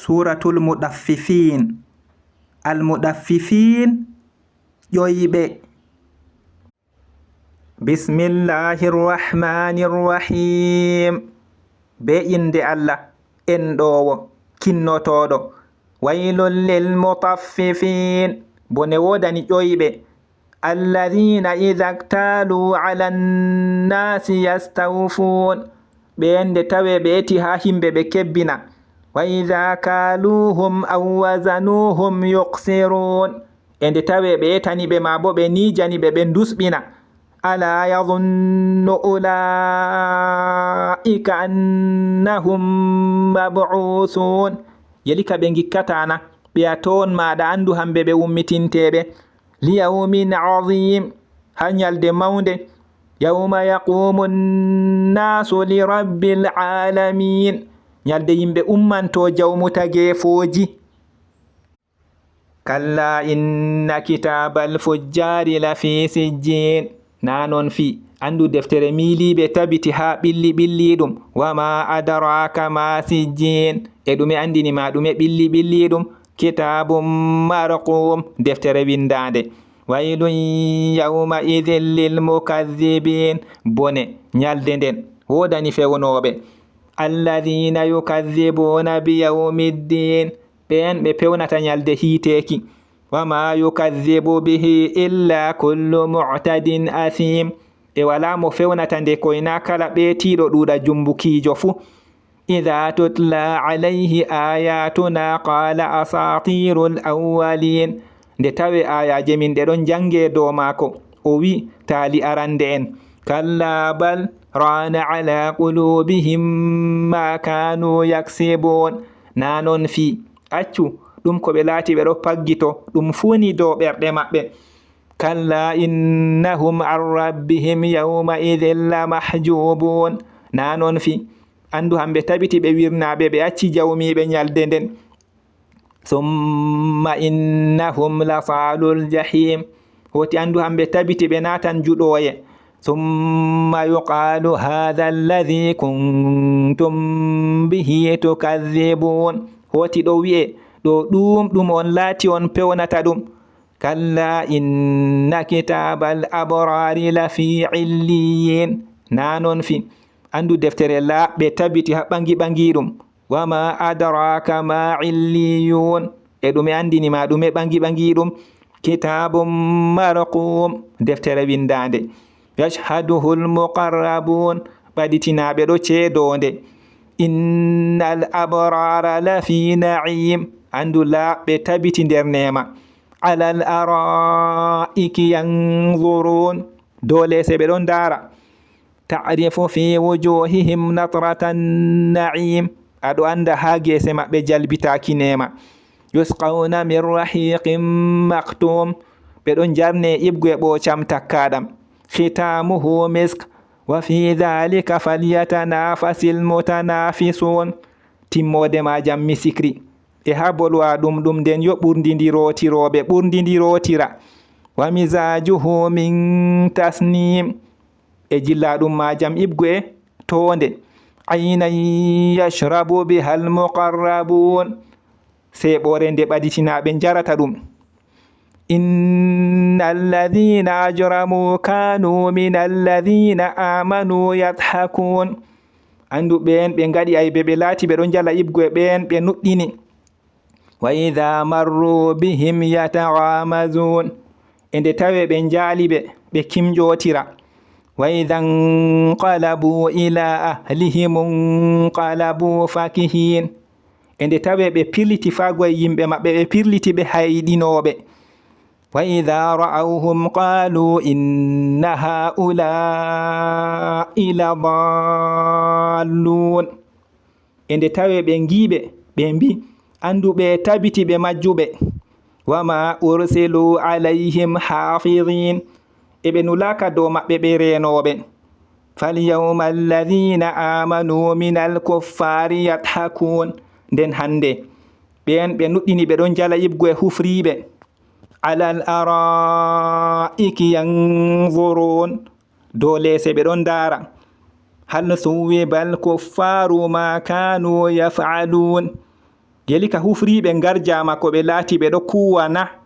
suratul mudaffifin. Al-mudaffifin ƴoyɓe. Bismillahirrahmanirrahim. Be inde Allah enɗowo kinnotoɗo. Waylul lil mutaffifin. Bone wodani ƴoyɓe. Alladhina idha iktalu ala nnasi yastawfun. Ɓe nde tawe ɓe eti ha himɓe ɓe kebbina. Wa idha kaluhum aw wazanuhum yuqsirun. Ende tawe ɓe etani ɓe ma bo ɓe nijani ɓe ɓe ndusɓina. Ala yadhunnu ulaika annahum mab'uthun. Yelika ɓe gikkatana ɓe a ton maɗa andu hamɓe ɓe ummitinteɓe li yawmin azim, ha nyalde maunde. Yawma yaqumu nnasu li rabbil alamin. Nyalde yimɓe ummanto jawmu tagefoji. Kalla inna kitabal fujjari lafi sijjin. Nanon fi andu deftere miliɓe tabiti ha ɓilli ɗum. Wama adraka ma sijjin. E ɗume andini ma ɗume ɓilli ɗum. Kitabum marqum, deftere windande. Waylun yawma idhin lil mukaththibin. Bone nyalde nden wodani fewnoɓe. Alladhina yukaththibuna bi yawmiddin. Ɓen ɓe pewnata nyalde hiteki. Wama yukaththibu bihi illa kullu mu'tadin athim. E wala mo fewnata nde koyna kala ɓetiɗo ɗuɗa jumbukijo fu. Idha tutla alayhi ayatuna qala asatirul awwalin. Nde tawe ayaje min ɗe ɗon jange dow mako o wi taali arande en. Kalla bal rana ala qulubihim ma kanu yaksibun. Nanon fi accu ɗum ko ɓe laati ɓe ɗo paggito ɗum funi dow ɓerɗe maɓɓe. Kalla innahum an rabbihim yawma idhin la mahjubun. Nanon fi andu hamɓe tabiti ɓe wirnaɓe ɓe acci jawmiɓe nyalde nden. Summa innahum la salul jahim. Hoti andu hamɓe tabiti ɓe natan juɗoye. Summa yuqalu hadha alladhi kuntum bihi tukadhibun. Hoti ɗo wi'e ɗo ɗum on laati on pewnata ɗum. Kalla inna kitabal abrari lafi illiyin. Nanon fi andu deftere laɓɓe tabiti ha ɓangi ɗum. Wama adraka ma illiyun. E ɗume andini ma ɗume ɓangi ɗum. Kitabum marqum, deftere windande. Yashhaduhul muqarrabun. ɓaditinaɓe ɗo ceedonde. Innal abrara lafi na'im. Andu laɓɓe tabiti nder nema. Alal ara'iki yanzurun. Dole se ɓe ɗon dara. Ta'rifu fi wujuhihim natratan na'im. Aɗo anda ha gese maɓɓe jalbitaki nema. Yusqawna min rahiqin maktum. Ɓe ɗon jarne ibgue ɓocham takkaɗam. Khitamuhu misk. Wa fi dhalika falyatanafasil mutanafisun. Timmode majam misikri. E ha bolwa ɗum nden yo ɓurdidirotiroɓe ɓurdidirotira. Wa mizajuhu min tasnim. E jilla ɗum majam ibgue tonde. Aynan yashrabu bihal muqarrabun. Seɓore nde ɓaditinaɓe jarata ɗum. Innal ladhina ajramu kanu min alladhina amanu yadhakun. Andu ɓen ɓe ngaɗi aybe ɓe laati ɓe ɗon jala ibgue ɓen ɓe nuɗɗini. Wa idha marru bihim yataghamazun. Ende tawe ɓe njali ɓe kimƴotira. Wa idha inqalabu ila ahlihim inqalabu fakihin. Ende tawe ɓe pirliti fagoye yimɓe maɓɓe ɓe pirliti ɓe hayɗinoɓe. Wa idha ra'awhum qalu inna ha'ula'i ladallun. Ende tawe ɓe ngiɓe ɓe mbi andu ɓe tabiti ɓe majjuɓe. Wama ursilu alayhim hafidhin. Eɓe nulaka dow maɓɓe ɓe renoɓe. Falyawma alladhina amanu minal kuffari yadhakun. Nden hande ɓen ɓe nuɗɗini ɓe ɗon jala ibgue hufriɓe. Alal ara'iki yanzurun. Dow lese ɓe ɗon dara. Hal thuwibal kuffaru ma kanu yaf'alun. yeli ka hufriɓe ngarjama ko ɓe laati ɓe ɗo kuwana